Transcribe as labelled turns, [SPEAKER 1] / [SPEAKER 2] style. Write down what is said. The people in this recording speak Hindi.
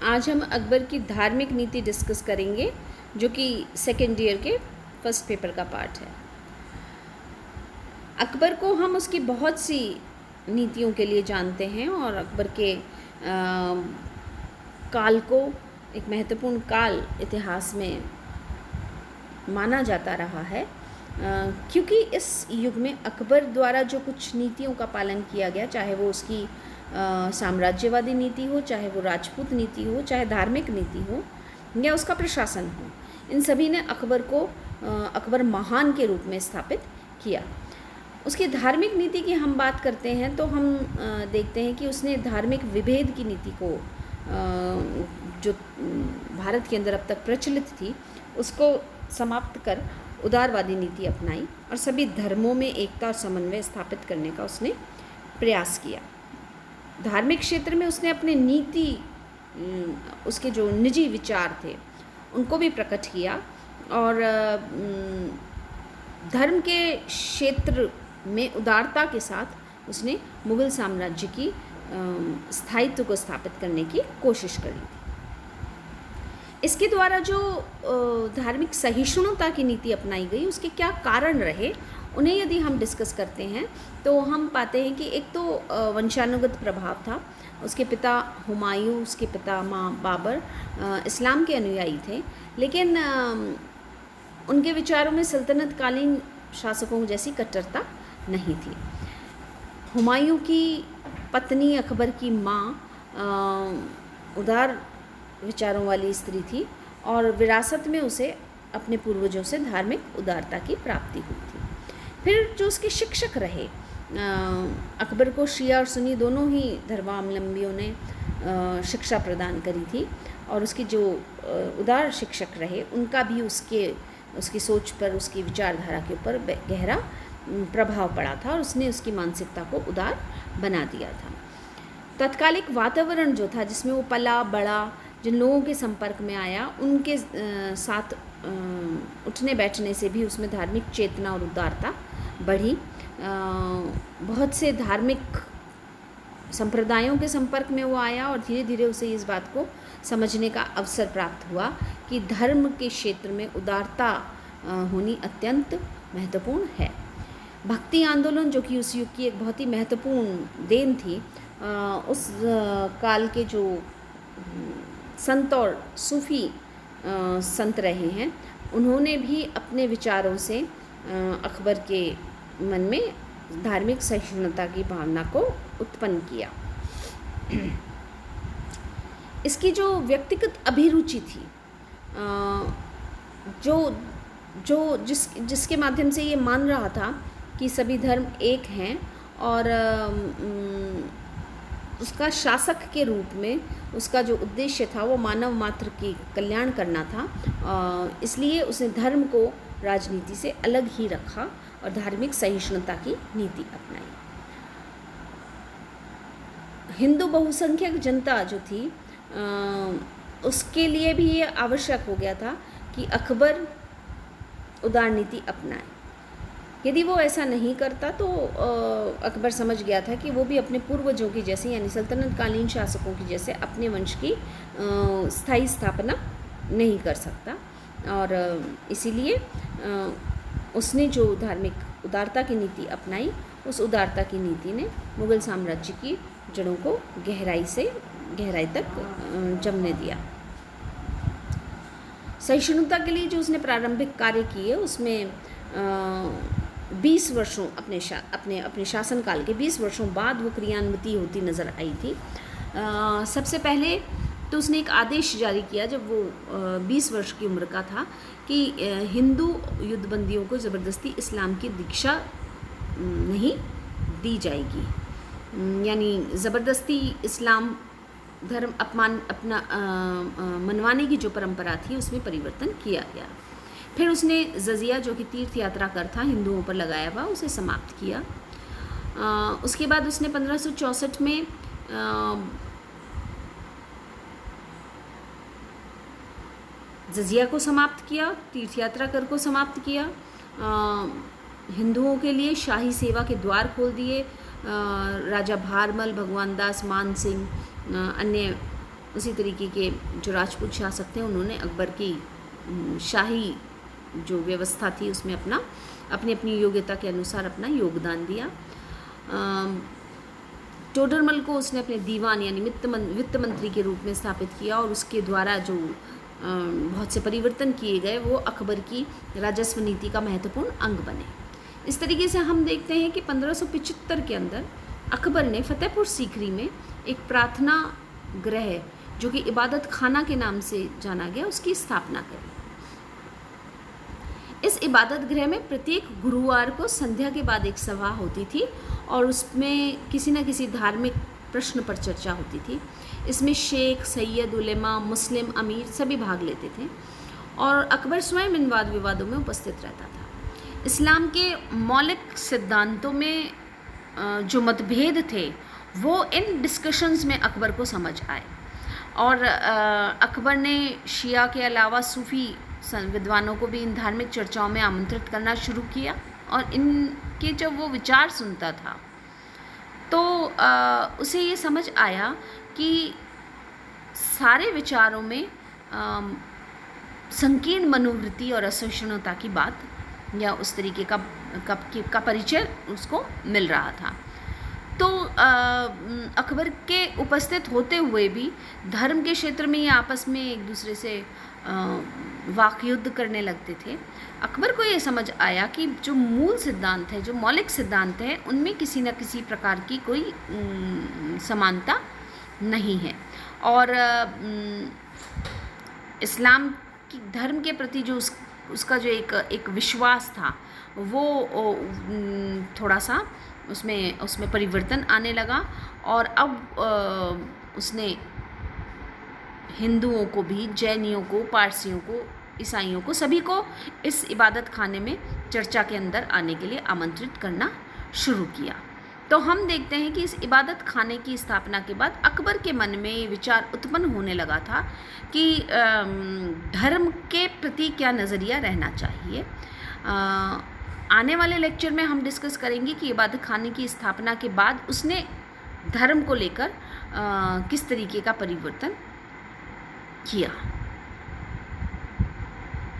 [SPEAKER 1] आज हम अकबर की धार्मिक नीति डिस्कस करेंगे, जो कि सेकेंड ईयर के फर्स्ट पेपर का पार्ट है। अकबर को हम उसकी बहुत सी नीतियों के लिए जानते हैं और अकबर के काल को एक महत्वपूर्ण काल इतिहास में माना जाता रहा है, क्योंकि इस युग में अकबर द्वारा जो कुछ नीतियों का पालन किया गया, चाहे वो उसकी साम्राज्यवादी नीति हो, चाहे वो राजपूत नीति हो, चाहे धार्मिक नीति हो या उसका प्रशासन हो, इन सभी ने अकबर को अकबर महान के रूप में स्थापित किया। उसकी धार्मिक नीति की हम बात करते हैं तो हम देखते हैं कि उसने धार्मिक विभेद की नीति को, जो भारत के अंदर अब तक प्रचलित थी, उसको समाप्त कर उदारवादी नीति अपनाई और सभी धर्मों में एकता और समन्वय स्थापित करने का उसने प्रयास किया। धार्मिक क्षेत्र में उसने अपने नीति, उसके जो निजी विचार थे उनको भी प्रकट किया और धर्म के क्षेत्र में उदारता के साथ उसने मुग़ल साम्राज्य की स्थायित्व को स्थापित करने की कोशिश करी थी। इसके द्वारा जो धार्मिक सहिष्णुता की नीति अपनाई गई, उसके क्या कारण रहे, उन्हें यदि हम डिस्कस करते हैं तो हम पाते हैं कि एक तो वंशानुगत प्रभाव था। उसके पिता हुमायूं, उसके पिता माँ बाबर इस्लाम के अनुयायी थे, लेकिन उनके विचारों में सल्तनतकालीन शासकों जैसी कट्टरता नहीं थी। हुमायूं की पत्नी अकबर की माँ उदार विचारों वाली स्त्री थी और विरासत में उसे अपने पूर्वजों से धार्मिक उदारता की प्राप्ति हुई थी। फिर जो उसके शिक्षक रहे, अकबर को शिया और सुन्नी दोनों ही धर्मावलंबियों ने शिक्षा प्रदान करी थी और उसके जो उदार शिक्षक रहे उनका भी उसकी सोच पर, उसकी विचारधारा के ऊपर गहरा प्रभाव पड़ा था और उसने उसकी मानसिकता को उदार बना दिया था। तत्कालिक वातावरण जो था, जिसमें वो पला बड़ा, जिन लोगों के संपर्क में आया, उनके साथ उठने बैठने से भी उसमें धार्मिक चेतना और उदारता बढ़ी। बहुत से धार्मिक संप्रदायों के संपर्क में वो आया और धीरे धीरे उसे इस बात को समझने का अवसर प्राप्त हुआ कि धर्म के क्षेत्र में उदारता होनी अत्यंत महत्वपूर्ण है। भक्ति आंदोलन, जो कि उस युग की एक बहुत ही महत्वपूर्ण देन थी, उस काल के जो संत और सूफ़ी संत रहे हैं, उन्होंने भी अपने विचारों से अकबर के मन में धार्मिक सहिष्णुता की भावना को उत्पन्न किया। इसकी जो व्यक्तिगत अभिरुचि थी, जिसके माध्यम से ये मान रहा था कि सभी धर्म एक हैं और उसका शासक के रूप में उसका जो उद्देश्य था वो मानव मात्र की कल्याण करना था, इसलिए उसने धर्म को राजनीति से अलग ही रखा और धार्मिक सहिष्णुता की नीति अपनाई। हिंदू बहुसंख्यक जनता जो थी, उसके लिए भी ये आवश्यक हो गया था कि अकबर उदार नीति अपनाए। यदि वो ऐसा नहीं करता तो अकबर समझ गया था कि वो भी अपने पूर्वजों की जैसे, यानी सल्तनतकालीन शासकों की जैसे, अपने वंश की स्थायी स्थापना नहीं कर सकता और इसीलिए उसने जो धार्मिक उदारता की नीति अपनाई, उस उदारता की नीति ने मुग़ल साम्राज्य की जड़ों को गहराई तक जमने दिया। सहिष्णुता के लिए जो उसने प्रारंभिक कार्य किए, उसमें 20 वर्षों अपने शासनकाल के 20 वर्षों बाद वो क्रियान्वित होती नज़र आई थी। सबसे पहले तो उसने एक आदेश जारी किया जब वो 20 वर्ष की उम्र का था कि हिंदू युद्धबंदियों को ज़बरदस्ती इस्लाम की दीक्षा नहीं दी जाएगी, यानी ज़बरदस्ती इस्लाम धर्म अपना मनवाने की जो परंपरा थी उसमें परिवर्तन किया गया। फिर उसने जजिया, जो कि तीर्थ यात्रा कर था हिंदुओं पर लगाया हुआ, उसे समाप्त किया। उसके बाद उसने 1564 में जजिया को समाप्त किया, तीर्थ यात्रा कर को समाप्त किया, हिंदुओं के लिए शाही सेवा के द्वार खोल दिए। राजा भारमल, भगवान दास, मान सिंह, अन्य उसी तरीके के जो राजपूत शासक थे उन्होंने अकबर की शाही जो व्यवस्था थी उसमें अपनी अपनी योग्यता के अनुसार अपना योगदान दिया। टोडरमल को उसने अपने दीवान यानी वित्त मंत्री के रूप में स्थापित किया और उसके द्वारा जो बहुत से परिवर्तन किए गए वो अकबर की राजस्व नीति का महत्वपूर्ण अंग बने। इस तरीके से हम देखते हैं कि 1575 के अंदर अकबर ने फतेहपुर सीकरी में एक प्रार्थना गृह जो कि इबादत खाना के नाम से जाना गया उसकी स्थापना करी। इस इबादत गृह में प्रत्येक गुरुवार को संध्या के बाद एक सभा होती थी और उसमें किसी न किसी धार्मिक प्रश्न पर चर्चा होती थी। इसमें शेख, सैयद, उलेमा, मुस्लिम, अमीर सभी भाग लेते थे और अकबर स्वयं इन वाद विवादों में उपस्थित रहता था। इस्लाम के मौलिक सिद्धांतों में जो मतभेद थे वो इन डिस्कशंस में अकबर को समझ आए और अकबर ने शिया के अलावा सूफ़ी विद्वानों को भी इन धार्मिक चर्चाओं में आमंत्रित करना शुरू किया और इनके जब वो विचार सुनता था तो उसे ये समझ आया कि सारे विचारों में संकीर्ण मनोवृत्ति और असहिष्णुता की बात या उस तरीके का परिचय उसको मिल रहा था। तो अकबर के उपस्थित होते हुए भी धर्म के क्षेत्र में ये आपस में एक दूसरे से वाक युद्ध करने लगते थे। अकबर को ये समझ आया कि जो मूल सिद्धांत है, जो मौलिक सिद्धांत है, उनमें किसी न किसी प्रकार की कोई समानता नहीं है और इस्लाम की धर्म के प्रति जो उसका जो एक विश्वास था वो थोड़ा सा उसमें परिवर्तन आने लगा और अब उसने हिंदुओं को भी, जैनियों को, पारसियों को, ईसाइयों को, सभी को इस इबादत खाने में चर्चा के अंदर आने के लिए आमंत्रित करना शुरू किया। तो हम देखते हैं कि इस इबादत खाने की स्थापना के बाद अकबर के मन में ये विचार उत्पन्न होने लगा था कि धर्म के प्रति क्या नज़रिया रहना चाहिए। आने वाले लेक्चर में हम डिस्कस करेंगे कि इबादत खाने की स्थापना के बाद उसने धर्म को लेकर किस तरीके का परिवर्तन किया।